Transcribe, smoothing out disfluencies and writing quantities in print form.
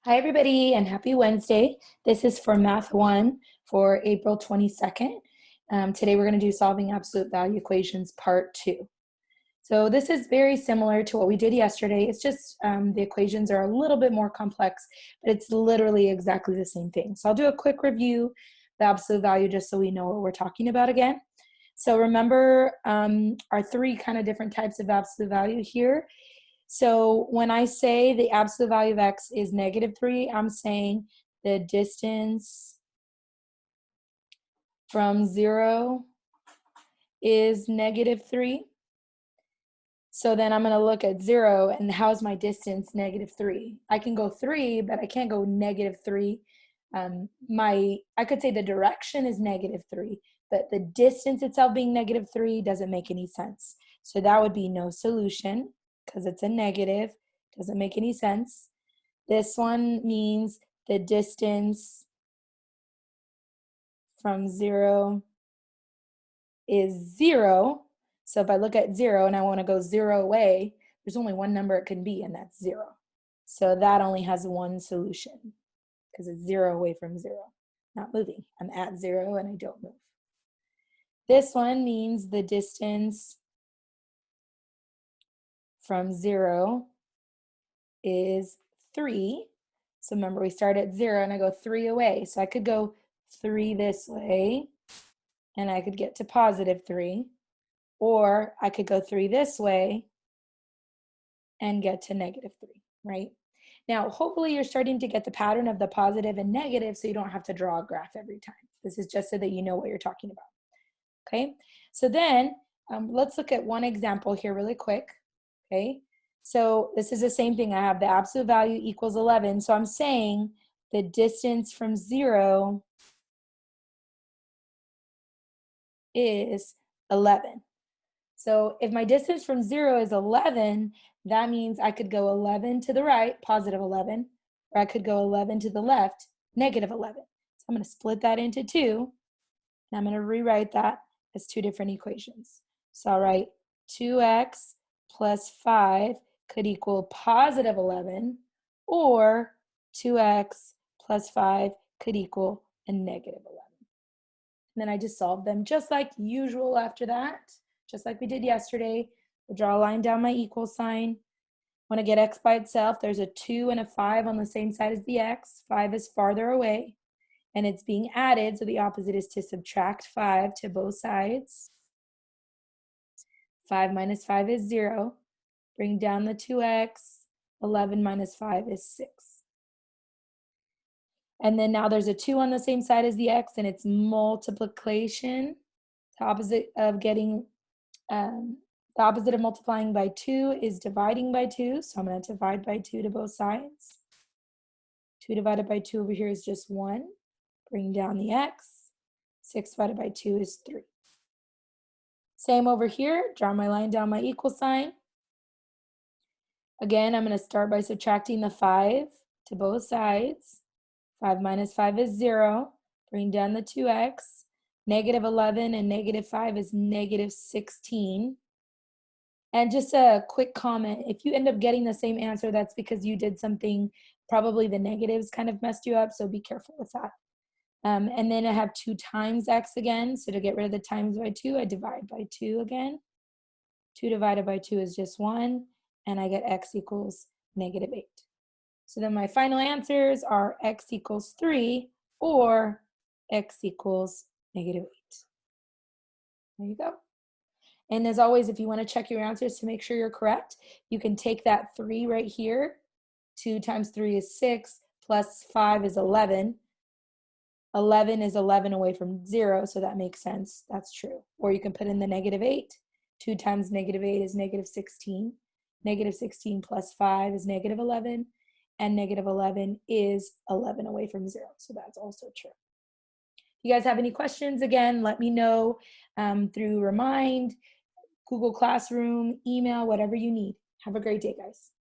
Hi, everybody, and happy Wednesday. This is for Math 1 for April 22nd. Today we're going to do Solving Absolute Value Equations Part 2. So this is very similar to what we did yesterday. It's just the equations are a little bit more complex, but it's literally exactly the same thing. So I'll do a quick review of the absolute value just so we know what we're talking about again. So remember our three kind of different types of absolute value here. So when I say the absolute value of x is -3, I'm saying the distance from 0 is -3. So then I'm going to look at 0, and how's my distance -3? I can go 3, but I can't go -3. I could say the direction is -3, but the distance itself being -3 doesn't make any sense. So that would be no solution because it's a negative. Doesn't make any sense. This one means the distance from 0 is 0. So if I look at 0 and I want to go 0 away, there's only one number it can be, and that's 0. So that only has one solution because it's 0 away from 0, not moving. I'm at 0 and I don't move. This one means the distance from 0 is 3. So remember, we start at 0 and I go 3 away. So I could go 3 this way and I could get to +3. Or I could go 3 this way and get to -3, right? Now, hopefully you're starting to get the pattern of the positive and negative so you don't have to draw a graph every time. This is just so that you know what you're talking about, okay? So then let's look at one example here really quick, okay? So this is the same thing. I have the absolute value equals 11. So I'm saying the distance from 0 is 11. So if my distance from 0 is 11, that means I could go 11 to the right, +11, or I could go 11 to the left, -11. So I'm going to split that into 2, and I'm going to rewrite that as two different equations. So I'll write 2x plus 5 could equal +11, or 2x plus 5 could equal a -11. And then I just solve them just like usual after that, just like we did yesterday. We'll draw a line down my equal sign. When I get x by itself, there's a 2 and a 5 on the same side as the x. 5 is farther away, and it's being added, so the opposite is to subtract 5 to both sides. 5 minus 5 is 0. Bring down the 2x. 11 minus 5 is 6. And then now there's a 2 on the same side as the x, and it's multiplication. The opposite of multiplying by 2 is dividing by 2. So I'm going to divide by 2 to both sides. 2 divided by 2 over here is just 1. Bring down the x. 6 divided by 2 is 3. Same over here. Draw my line down my equal sign. Again, I'm going to start by subtracting the 5 to both sides. 5 minus 5 is 0. Bring down the 2x. -11 and -5 is -16. And just a quick comment, if you end up getting the same answer, that's because you did something, probably the negatives kind of messed you up, so be careful with that. And then I have 2 times x again, so to get rid of the times by 2, I divide by 2 again. 2 divided by 2 is just 1, and I get x equals -8. So then my final answers are x equals 3 or x equals -8. There you go. And as always, if you want to check your answers to make sure you're correct, you can take that 3 right here. 2 times 3 is 6, plus 5 is 11. 11 is 11 away from 0, so that makes sense. That's true. Or you can put in the -8. 2 times -8 is -16. -16 plus 5 is -11. And -11 is 11 away from 0, so that's also true. If you guys have any questions, again, let me know through Remind, Google Classroom, email, whatever you need. Have a great day, guys.